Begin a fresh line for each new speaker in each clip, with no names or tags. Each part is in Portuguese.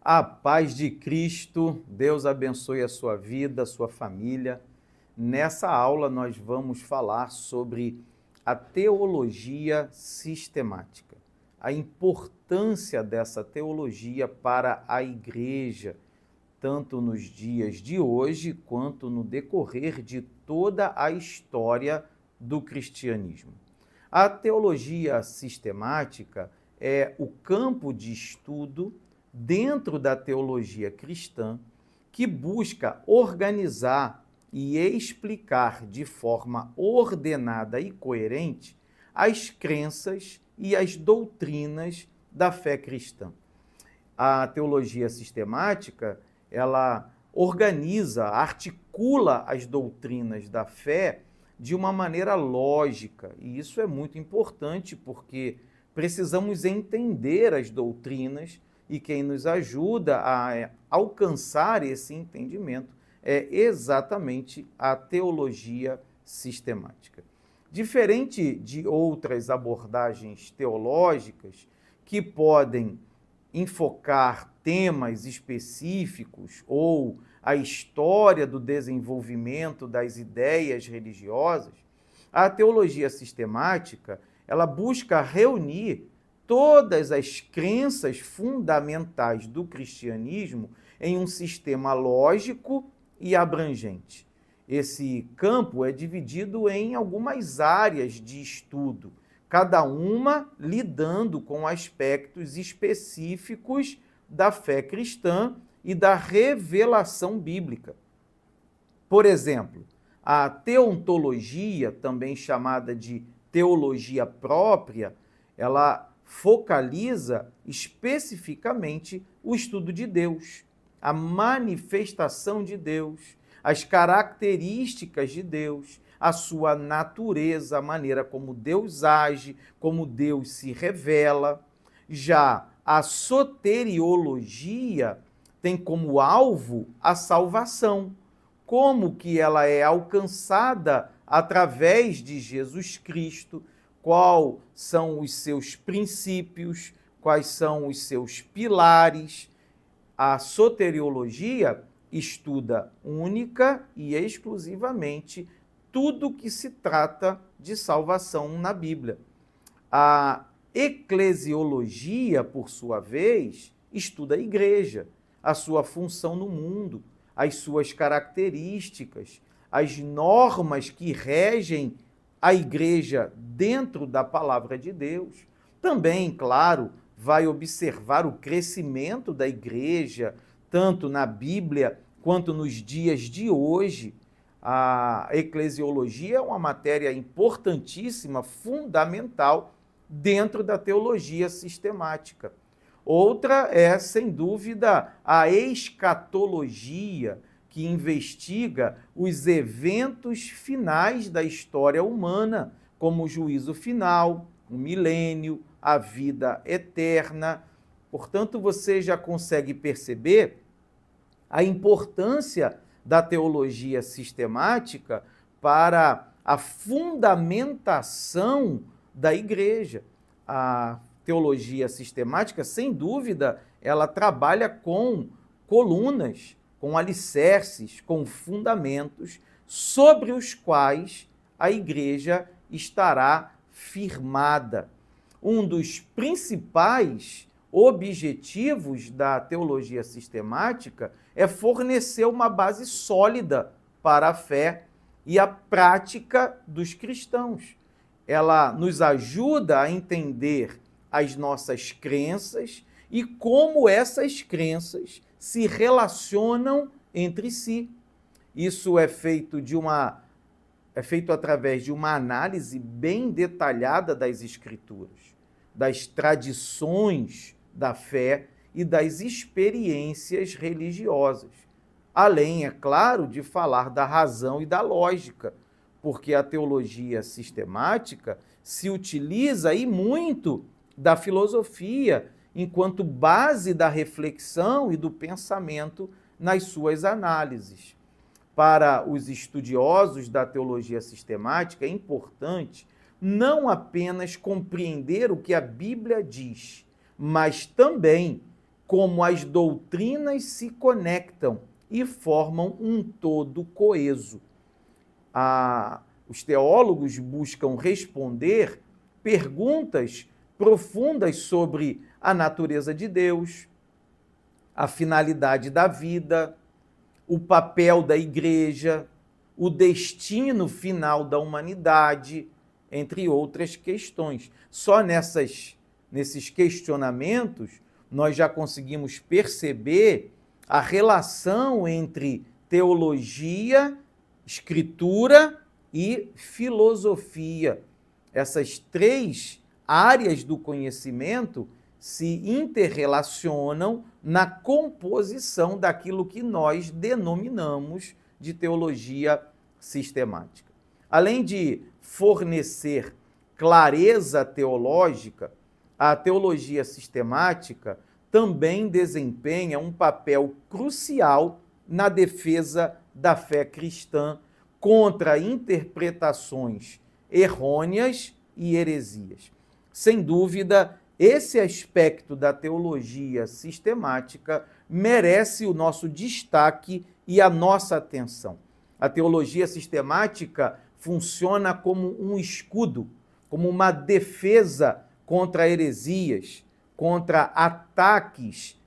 A paz de Cristo, Deus abençoe a sua vida, a sua família. Nessa aula nós vamos falar sobre a teologia sistemática, a importância dessa teologia para a igreja, tanto nos dias de hoje quanto no decorrer de toda a história do cristianismo. A teologia sistemática é o campo de estudo dentro da teologia cristã que busca organizar e explicar de forma ordenada e coerente as crenças e as doutrinas da fé cristã. A teologia sistemática, ela organiza, articula as doutrinas da fé de uma maneira lógica, e isso é muito importante porque precisamos entender as doutrinas e quem nos ajuda a alcançar esse entendimento é exatamente a teologia sistemática. Diferente de outras abordagens teológicas que podem enfocar temas específicos ou a história do desenvolvimento das ideias religiosas, a teologia sistemática, ela busca reunir todas as crenças fundamentais do cristianismo em um sistema lógico e abrangente. Esse campo é dividido em algumas áreas de estudo, cada uma lidando com aspectos específicos da fé cristã e da revelação bíblica. Por exemplo, a teontologia, também chamada de teologia própria, ela focaliza especificamente o estudo de Deus, a manifestação de Deus, as características de Deus, a sua natureza, a maneira como Deus age, como Deus se revela. Já a soteriologia tem como alvo a salvação, como que ela é alcançada através de Jesus Cristo, quais são os seus princípios, quais são os seus pilares. A soteriologia estuda única e exclusivamente tudo que se trata de salvação na Bíblia. A eclesiologia, por sua vez, estuda a igreja, a sua função no mundo, as suas características, as normas que regem a igreja dentro da palavra de Deus. Também, claro, vai observar o crescimento da igreja, tanto na Bíblia quanto nos dias de hoje. A eclesiologia é uma matéria importantíssima, fundamental, dentro da teologia sistemática. Outra é, sem dúvida, a escatologia, que investiga os eventos finais da história humana, como o juízo final, o milênio, a vida eterna. Portanto, você já consegue perceber a importância da teologia sistemática para a fundamentação da igreja. A teologia sistemática, sem dúvida, ela trabalha com colunas, com alicerces, com fundamentos sobre os quais a igreja estará firmada. Um dos principais objetivos da teologia sistemática é fornecer uma base sólida para a fé e a prática dos cristãos. Ela nos ajuda a entender as nossas crenças e como essas crenças se relacionam entre si. Isso é feito através de uma análise bem detalhada das Escrituras, das tradições da fé e das experiências religiosas. Além, é claro, de falar da razão e da lógica, porque a teologia sistemática se utiliza e muito da filosofia enquanto base da reflexão e do pensamento nas suas análises. Para os estudiosos da teologia sistemática, é importante não apenas compreender o que a Bíblia diz, mas também como as doutrinas se conectam e formam um todo coeso. Os teólogos buscam responder perguntas profundas sobre a natureza de Deus, a finalidade da vida, o papel da igreja, o destino final da humanidade, entre outras questões. Só nesses questionamentos nós já conseguimos perceber a relação entre teologia, escritura e filosofia. Essas três áreas do conhecimento se interrelacionam na composição daquilo que nós denominamos de teologia sistemática. Além de fornecer clareza teológica, a teologia sistemática também desempenha um papel crucial na defesa da fé cristã contra interpretações errôneas e heresias. Sem dúvida, esse aspecto da teologia sistemática merece o nosso destaque e a nossa atenção. A teologia sistemática funciona como um escudo, como uma defesa contra heresias, contra ataques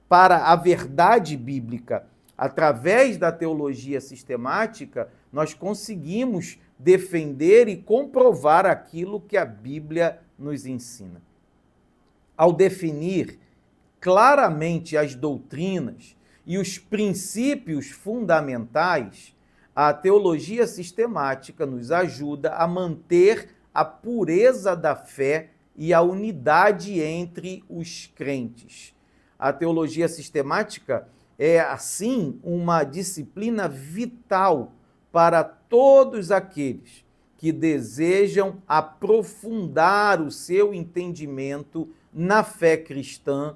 para a verdade bíblica. Através da teologia sistemática, nós conseguimos defender e comprovar aquilo que a Bíblia nos ensina. Ao definir claramente as doutrinas e os princípios fundamentais, a teologia sistemática nos ajuda a manter a pureza da fé e a unidade entre os crentes. A teologia sistemática é, assim, uma disciplina vital para todos aqueles que desejam aprofundar o seu entendimento na fé cristã,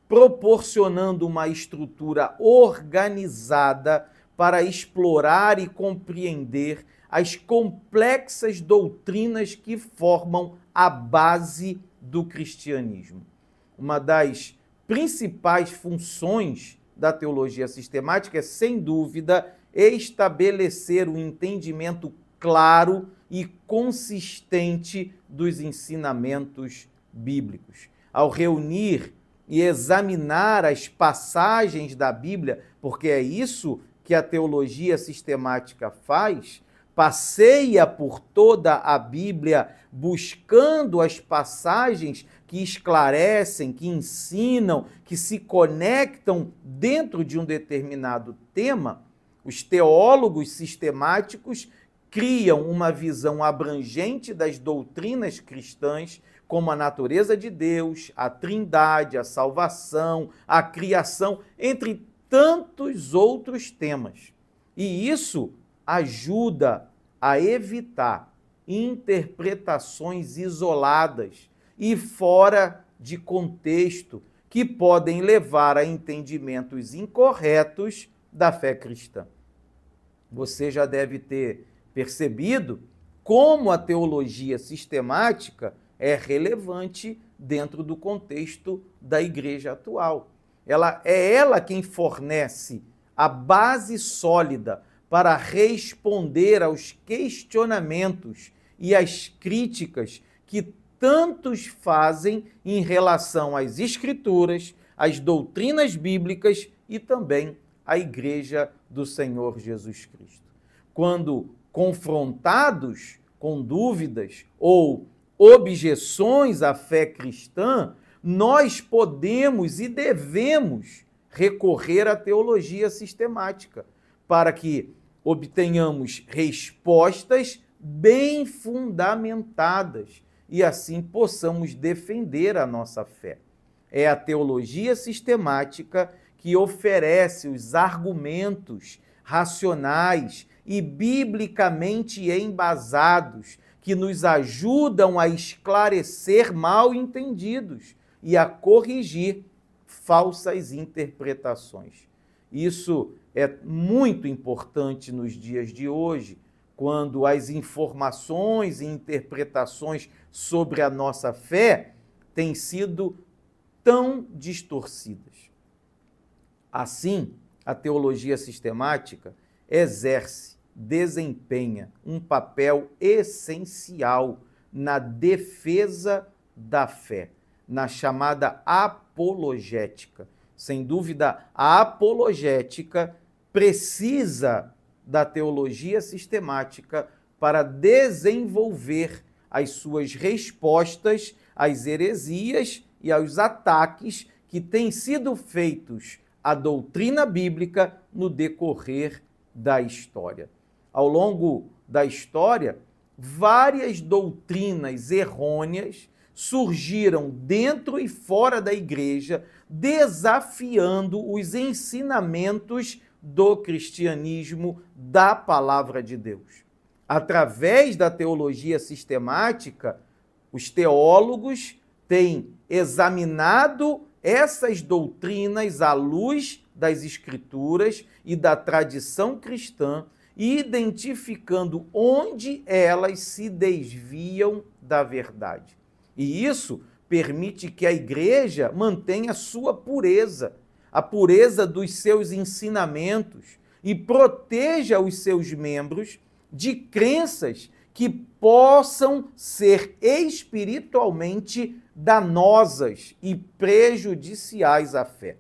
proporcionando uma estrutura organizada para explorar e compreender as complexas doutrinas que formam a base do cristianismo. Uma das principais funções da teologia sistemática é, sem dúvida, estabelecer um entendimento claro e consistente dos ensinamentos bíblicos. Ao reunir e examinar as passagens da Bíblia, porque é isso que a teologia sistemática faz, passeia por toda a Bíblia buscando as passagens que esclarecem, que ensinam, que se conectam dentro de um determinado tema. Os teólogos sistemáticos criam uma visão abrangente das doutrinas cristãs, como a natureza de Deus, a Trindade, a salvação, a criação, entre tantos outros temas. E isso ajuda a evitar interpretações isoladas e fora de contexto que podem levar a entendimentos incorretos da fé cristã. Você já deve ter percebido como a teologia sistemática é relevante dentro do contexto da igreja atual. Ela quem fornece a base sólida para responder aos questionamentos e às críticas que tantos fazem em relação às Escrituras, às doutrinas bíblicas e também à Igreja do Senhor Jesus Cristo. Quando confrontados com dúvidas ou objeções à fé cristã, nós podemos e devemos recorrer à teologia sistemática para que obtenhamos respostas bem fundamentadas e assim possamos defender a nossa fé. É a teologia sistemática que oferece os argumentos racionais e biblicamente embasados que nos ajudam a esclarecer mal-entendidos e a corrigir falsas interpretações. Isso é muito importante nos dias de hoje, quando as informações e interpretações sobre a nossa fé têm sido tão distorcidas. Assim, a teologia sistemática desempenha um papel essencial na defesa da fé, na chamada apologética. Sem dúvida, a apologética precisa da teologia sistemática para desenvolver as suas respostas às heresias e aos ataques que têm sido feitos à doutrina bíblica no decorrer da história. Ao longo da história, várias doutrinas errôneas surgiram dentro e fora da igreja, desafiando os ensinamentos do cristianismo, da palavra de Deus. Através da teologia sistemática, os teólogos têm examinado essas doutrinas à luz das Escrituras e da tradição cristã, identificando onde elas se desviam da verdade. E isso permite que a igreja mantenha sua pureza, a pureza dos seus ensinamentos, e proteja os seus membros de crenças que possam ser espiritualmente danosas e prejudiciais à fé.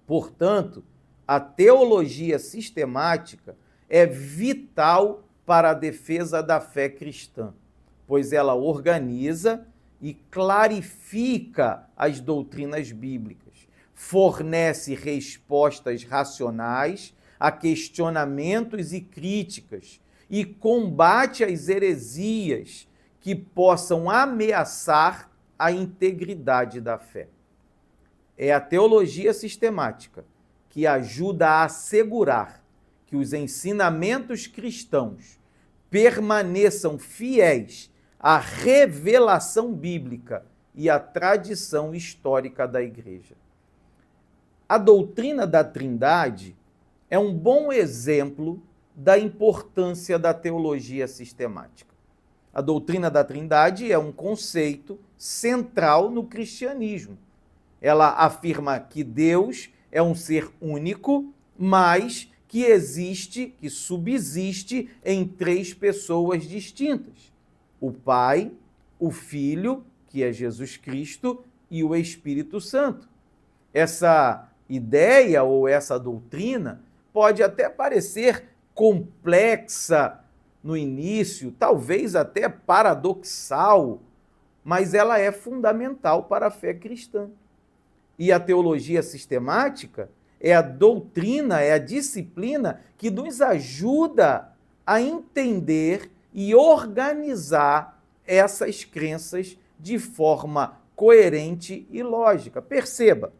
Portanto, a teologia sistemática é vital para a defesa da fé cristã, pois ela organiza e clarifica as doutrinas bíblicas, fornece respostas racionais a questionamentos e críticas e combate as heresias que possam ameaçar a integridade da fé. É a teologia sistemática que ajuda a assegurar que os ensinamentos cristãos permaneçam fiéis à revelação bíblica e à tradição histórica da igreja. A doutrina da Trindade é um bom exemplo da importância da teologia sistemática. A doutrina da Trindade é um conceito central no cristianismo. Ela afirma que Deus é um ser único, mas que existe, que subsiste em três pessoas distintas: o Pai, o Filho, que é Jesus Cristo, e o Espírito Santo. Essa ideia ou essa doutrina pode até parecer complexa no início, talvez até paradoxal, mas ela é fundamental para a fé cristã. E a teologia sistemática é a doutrina, é a disciplina que nos ajuda a entender e organizar essas crenças de forma coerente e lógica. Perceba,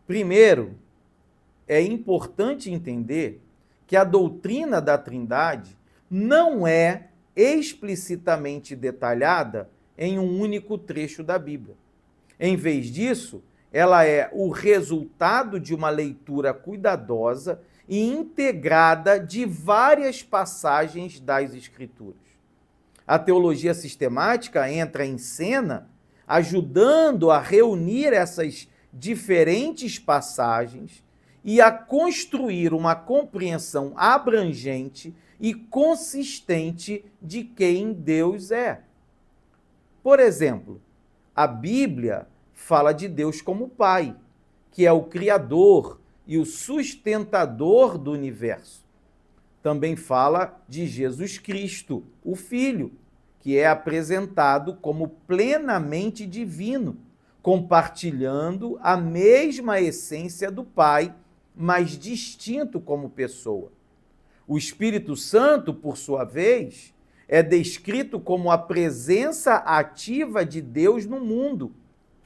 primeiro, é importante entender que a doutrina da Trindade não é explicitamente detalhada em um único trecho da Bíblia. Em vez disso, ela é o resultado de uma leitura cuidadosa e integrada de várias passagens das Escrituras. A teologia sistemática entra em cena ajudando a reunir essas diferentes passagens e a construir uma compreensão abrangente e consistente de quem Deus é. Por exemplo, a Bíblia fala de Deus como Pai, que é o Criador e o sustentador do universo. Também fala de Jesus Cristo, o Filho, que é apresentado como plenamente divino, compartilhando a mesma essência do Pai, mas distinto como pessoa. O Espírito Santo, por sua vez, é descrito como a presença ativa de Deus no mundo,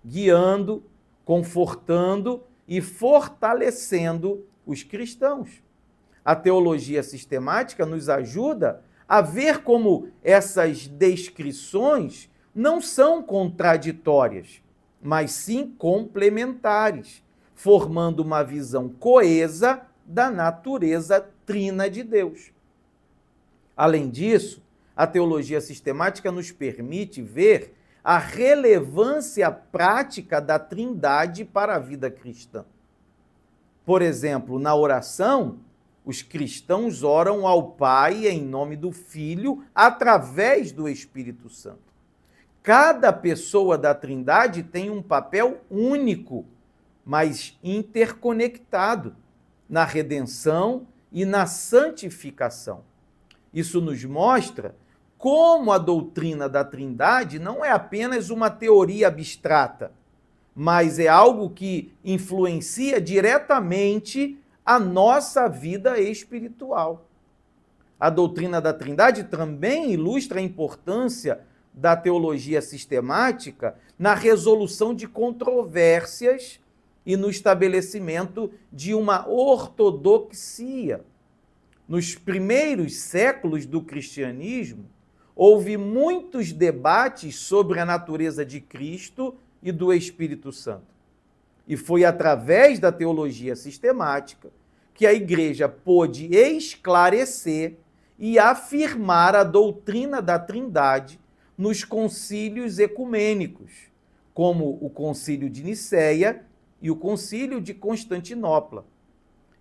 guiando, confortando e fortalecendo os cristãos. A teologia sistemática nos ajuda a ver como essas descrições não são contraditórias, mas sim complementares, formando uma visão coesa da natureza trina de Deus. Além disso, a teologia sistemática nos permite ver a relevância prática da Trindade para a vida cristã. Por exemplo, na oração, os cristãos oram ao Pai em nome do Filho através do Espírito Santo. Cada pessoa da Trindade tem um papel único, mas interconectado na redenção e na santificação. Isso nos mostra como a doutrina da Trindade não é apenas uma teoria abstrata, mas é algo que influencia diretamente a nossa vida espiritual. A doutrina da Trindade também ilustra a importância da teologia sistemática na resolução de controvérsias e no estabelecimento de uma ortodoxia. Nos primeiros séculos do cristianismo, houve muitos debates sobre a natureza de Cristo e do Espírito Santo. E foi através da teologia sistemática que a Igreja pôde esclarecer e afirmar a doutrina da Trindade nos concílios ecumênicos, como o Concílio de Nicéia e o Concílio de Constantinopla.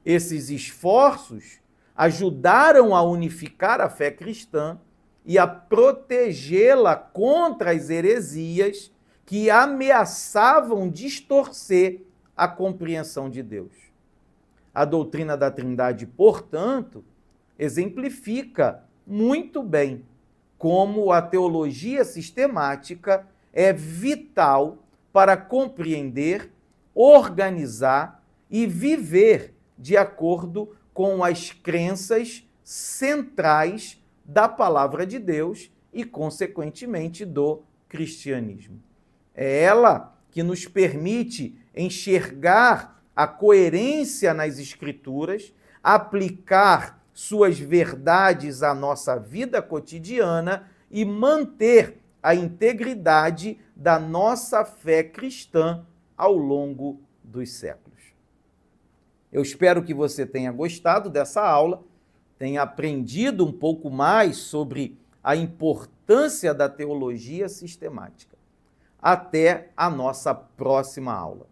Esses esforços ajudaram a unificar a fé cristã e a protegê-la contra as heresias que ameaçavam distorcer a compreensão de Deus. A doutrina da Trindade, portanto, exemplifica muito bem como a teologia sistemática é vital para compreender, organizar e viver de acordo com as crenças centrais da palavra de Deus e, consequentemente, do cristianismo. É ela que nos permite enxergar a coerência nas Escrituras, aplicar suas verdades à nossa vida cotidiana e manter a integridade da nossa fé cristã ao longo dos séculos. Eu espero que você tenha gostado dessa aula, tenha aprendido um pouco mais sobre a importância da teologia sistemática. Até a nossa próxima aula.